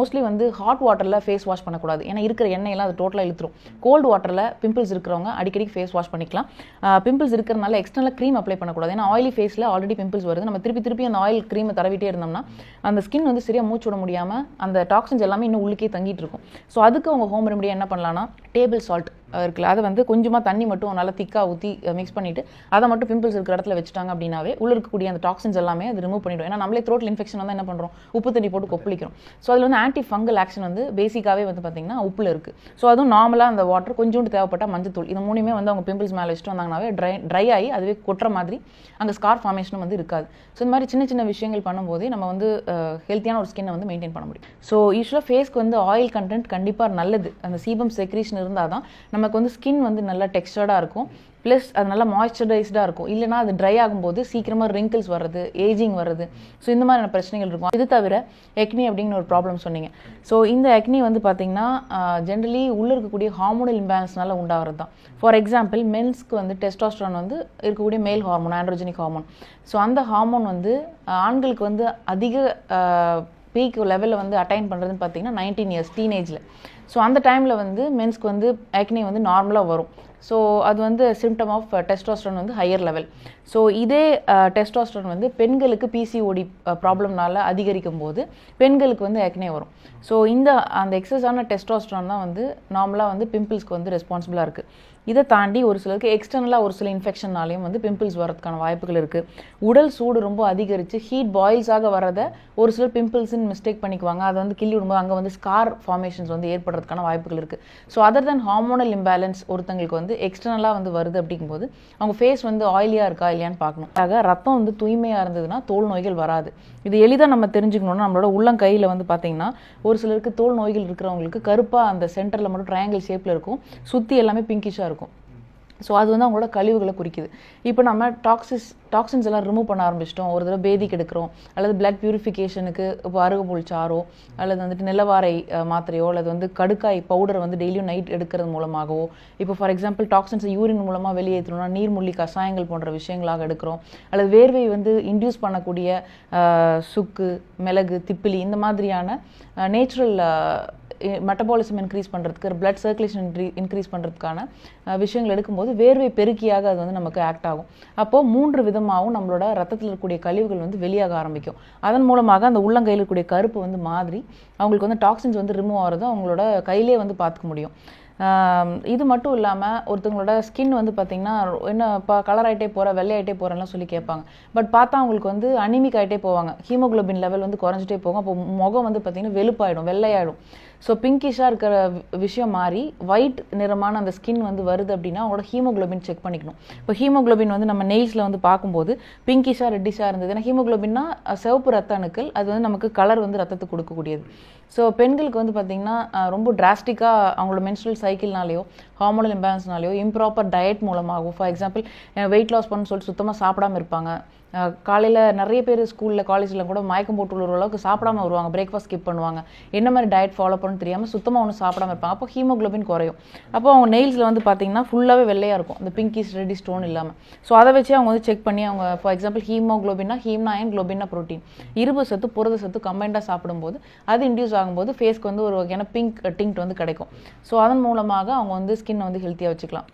Mostly வந்து hot வாட்டரில் face wash பண்ணக்கூடாது. ஏன்னா இருக்கிற எண்ணெயெல்லாம் அது டோட்டலாக இழுத்துரும். கோல்டு வாட்டரில் பிம்பிள்ஸ் இருக்கிறவங்க அடிக்கடி ஃபேஸ் வாஷ் பண்ணிக்கலாம். பிம்பிள்ஸ் இருக்கிறனால எக்ஸ்டர்னலாக க்ரீம் அப்ளை பண்ணக்கூடாது. ஏன்னா ஆயிலி ஃபேஸில் ஆல்ரெடி பிம்பிள்ஸ் வருது. நம்ம திருப்பி அந்த ஆயில் க்ரீமை தடவிட்டே இருந்தோம்னா அந்த ஸ்கின் வந்து சரியாக மூச்சு விட முடியாமல் அந்த டாக்ஸின்ஸ் எல்லாமே இன்னும் உள்ளுக்கே தங்கிட்டு இருக்கும். ஸோ அதுக்கு அவங்க ஹோம் ரெமடியாக என்ன பண்ணலாம்னா, டேபிள் சால்ட் இருக்குல்ல, அதை வந்து கொஞ்சமாக தண்ணி மட்டும் நல்லா திக்காக ஊற்றி மிக்ஸ் பண்ணிவிட்டு அதை மட்டும் பிம்பிள்ஸ் இருக்கிற இடத்துல வச்சுட்டாங்க அப்படின்னாவே உள்ள இருக்கக்கூடிய அந்த டாக்ஸின்ஸ் எல்லாமே அது ரிமூவ் பண்ணிவிடும். ஏன்னா நம்மளே த்ரோட்டில் இன்ஃபெக்ஷன் வந்து என்ன பண்ணுறோம், உப்பு தண்ணி போட்டு கொப்பளிக்கிறோம். ஸோ அதில் வந்து ஆன்டி ஃபங்கல் ஆக்ஷன் வந்து பேசிக்காகவே வந்து பார்த்திங்கன்னா உப்பில் இருக்குது. ஸோ அதுவும் நார்மலாக அந்த வாட்டர் கொஞ்சோண்டு தேவைப்பட்டால் மஞ்சத்தூள், இது மூணுமே வந்து அவங்க பிம்பிள்ஸ் மேலே வச்சுட்டு வந்தாங்கன்னாவே ட்ரை ஆகி அதுவே கொட்டுற மாதிரி அங்கே ஸ்கார் ஃபார்மேஷனும் வந்து இருக்காது. ஸோ இந்த மாதிரி சின்ன விஷயங்கள் பண்ணும்போதே நம்ம வந்து ஹெல்த்தியான ஒரு ஸ்கின்னை வந்து மெயின்டைன் பண்ண முடியும். ஸோ யூஸ்வலாக ஃபேஸ்க்கு வந்து ஆயில் கண்டென்ட் கண்டிப்பாக நல்லது. அந்த சீபம் செக்ரீஷன் இருந்தால் தான் நமக்கு வந்து ஸ்கின் வந்து நல்லா டெக்ஸ்டர்டாக இருக்கும், ப்ளஸ் அது நல்லா மாய்ஸ்சரைஸ்டாக இருக்கும். இல்லைனா அது ட்ரை ஆகும்போது சீக்கிரமாக ரிங்கிள்ஸ் வர்றது, ஏஜிங் வர்றது, ஸோ இந்த மாதிரியான பிரச்சனைகள் இருக்கும். இது தவிர எக்னி அப்படிங்கிற ஒரு ப்ராப்ளம் சொன்னீங்க. ஸோ இந்த எக்னி வந்து பார்த்திங்கன்னா ஜென்ரலி உள்ளே இருக்கக்கூடிய ஹார்மோனல் இம்பேலன்ஸ்னால உண்டாகிறது தான். ஃபார் எக்ஸாம்பிள் மென்ஸ்க்கு வந்து டெஸ்டாஸ்டரான் வந்து இருக்கக்கூடிய மேல் ஹார்மோன், ஆண்ட்ரோஜெனிக் ஹார்மோன். ஸோ அந்த ஹார்மோன் வந்து ஆண்களுக்கு வந்து அதிக பீக் லெவலில் வந்து அட்டைன் பண்ணுறதுன்னு பார்த்தீங்கன்னா 19 இயர்ஸ் டீனேஜில். ஸோ அந்த டைமில் வந்து மென்ஸ்க்கு வந்து ஆக்னி வந்து நார்மலாக வரும். ஸோ அது வந்து சிம்டம் ஆஃப் டெஸ்டாஸ்டரான் வந்து ஹையர் லெவல். ஸோ இதே டெஸ்டாஸ்டரான் வந்து பெண்களுக்கு பிசிஓடி ப்ராப்ளம்னால அதிகரிக்கும் போது பெண்களுக்கு வந்து ஆக்னி வரும். ஸோ அந்த எக்ஸஸான டெஸ்டாஸ்டரான் தான் வந்து நார்மலாக வந்து பிம்பிள்ஸ்க்கு வந்து ரெஸ்பான்சிபிளாக இருக்குது. இதை தாண்டி ஒரு சிலருக்கு எக்ஸ்டர்னலாக ஒரு சில இன்ஃபெக்ஷன்னாலையும் வந்து பிம்பிள்ஸ் வரதுக்கான வாய்ப்புகள் இருக்குது. உடல் சூடு ரொம்ப அதிகரித்து ஹீட் பாயில்ஸாக வரதை ஒரு சிலர் பிம்பிள்ஸ்ன்னு மிஸ்டேக் பண்ணிக்குவாங்க. அதை வந்து கிள்ளி விடும்போது அங்கே வந்து ஸ்கார் ஃபார்மேஷன்ஸ் வந்து ஏற்படுறதுக்கான வாய்ப்புகள் இருக்குது. ஸோ அதர் தென் ஹார்மோனல் இம்பேலன்ஸ் ஒருத்தங்களுக்கு வந்து எக்ஸ்டர்னலாக வந்து வருது அப்படிங்கும்போது அவங்க ஃபேஸ் வந்து ஆயிலியாக இருக்கா இல்லையான்னு பார்க்கணும். ஆக ரத்தம் வந்து தூய்மையாக இருந்ததுன்னா தோல் நோய்கள் வராது. இது எளிதாக நம்ம தெரிஞ்சுக்கணும்னா நம்மளோட உள்ளங்கையில் வந்து பார்த்திங்கன்னா ஒரு சிலருக்கு தோல் நோய்கள் இருக்கிறவங்களுக்கு கருப்பாக அந்த சென்டரில் மட்டும் ட்ரையாங்கிள் ஷேப்பில் இருக்கும், சுற்றி எல்லாமே பிங்கிஷாக இருக்கும். ஸோ அது வந்து அவங்களோட கழிவுகளை குறிக்குது. இப்போ நம்ம டாக்ஸின்ஸ் எல்லாம் ரிமூவ் பண்ண ஆரம்பிச்சிட்டோம், ஒரு தடவை பேதிக்கு எடுக்கிறோம், அல்லது பிளட் பியூரிஃபிகேஷனுக்கு இப்போ அருகம்புல் சாறோ அல்லது வந்துட்டு நிலவாரை மாத்திரையோ அல்லது வந்து கடுக்காய் பவுடரை வந்து டெய்லியும் நைட் எடுக்கிறது மூலமாகவோ, இப்போ ஃபார் எக்ஸாம்பிள் டாக்ஸின்ஸை யூரின் மூலமாக வெளியேற்றணும்னா நீர்மூழ்கி கஷாயங்கள் போன்ற விஷயங்களாக எடுக்கிறோம், அல்லது வேர்வை வந்து இன்டியூஸ் பண்ணக்கூடிய சுக்கு, மிளகு, திப்பிலி இந்த மாதிரியான நேச்சுரல் மெட்டபாலிசம் இன்க்ரீஸ் பண்ணுறதுக்கு, பிளட் சர்க்குலேஷன் இன்க்ரீஸ் பண்ணுறதுக்கான விஷயங்கள் எடுக்கும்போது வேர்வை பெருக்கியாக அது வந்து நமக்கு ஆக்ட் ஆகும். அப்போது 3 விதமாகவும் நம்மளோட ரத்தத்தில் இருக்கக்கூடிய கழிவுகள் வந்து வெளியாக ஆரம்பிக்கும். அதன் மூலமாக அந்த உள்ளங்கையில் இருக்கக்கூடிய கருப்பு வந்து மாதிரி அவங்களுக்கு வந்து டாக்ஸின்ஸ் வந்து ரிமூவ் ஆகிறத அவங்களோட கையிலே வந்து பார்த்துக்க முடியும். இது மட்டும் இல்லாமல் ஒருத்தவங்களோட ஸ்கின் வந்து பார்த்திங்கன்னா என்ன கலர் ஆகிட்டே போகிற, வெள்ளையாகிட்டே போகிறேன்லாம் சொல்லி கேட்பாங்க. பட் பார்த்தா அவங்களுக்கு வந்து அனிமிக் ஆகிட்டே போவாங்க, ஹீமோகுளோபின் லெவல் வந்து குறைஞ்சிட்டே போகும். அப்போ முகம் வந்து பார்த்திங்கன்னா வெளுப்பாயிடும், வெள்ளையாயிடும். ஸோ பிங்கிஷாக இருக்கிற விஷயம் மாறி ஒயிட் நிறமான அந்த ஸ்கின் வந்து வருது அப்படின்னா அவங்களோட ஹீமோகுளோபின் செக் பண்ணிக்கணும். இப்போ ஹீமோகுளோபின் வந்து நம்ம நெயில்ஸில் வந்து பார்க்கும்போது பிங்கிஷாக ரெட்டிஷாக இருந்தது. ஏன்னா ஹீமோகுளோபின்னா சிவப்பு ரத்த அணுக்கள், அது வந்து நமக்கு கலர் வந்து ரத்தத்துக்கு கொடுக்கக்கூடியது. ஸோ பெண்களுக்கு வந்து பார்த்திங்கன்னா ரொம்ப டிராஸ்டிக்காக அவங்களோட மென்ஸ்ட்ரல் சைக்கிள்னாலேயோ ஹார்மோனல் இம்பேலன்ஸ்னாலேயோ இம்ப்ராப்பர் டயட் மூலமாகவும், ஃபார் எக்ஸாம்பிள் வெயிட் லாஸ் பண்ணணும்னு சொல்லிட்டு சுத்தமாக சாப்பிடாமல் இருப்பாங்க. காலையில் நிறைய பேர் ஸ்கூலில் காலேஜில் கூட மயக்கம் போட்டு விழுற அளவுக்கு சாப்பிடாம வருவாங்க, பிரேக்ஃபாஸ்ட் ஸ்கிப் பண்ணுவாங்க, என்ன மாதிரி டயட் ஃபாலோ பண்ணணும்னு தெரியாமல் சுத்தமாக ஒன்றும் சாப்பிடாம இருப்பாங்க. அப்போ ஹீமோகுளோபின் குறையும். அப்போ அவங்க நெயில்ஸில் வந்து பார்த்திங்கன்னா ஃபுல்லாகவே வெள்ளையாக இருக்கும், அந்த பிங்கிஷ் ரெட்டி ஸ்டோன் இல்லாமல். ஸோ அதை வச்சு அவங்க வந்து செக் பண்ணி அவங்க ஃபார் எக்ஸாம்பிள் ஹீமோகுளோபின்னா ஹீம்னா அயன், குளோபின்னா ப்ரோட்டீன், இரும்பு சத்து புரத சத்து கம்பைண்டாக சாப்பிடும்போது அது இன்டியூஸ் ஆகும்போது ஃபேஸ்க்கு வந்து ஒரு வகையான பிங்க் டிங்ட் வந்து கிடைக்கும். ஸோ அதன் மூலமாக அவங்க வந்து ஸ்கின்னை வந்து ஹெல்த்தியாக வச்சுக்கலாம்.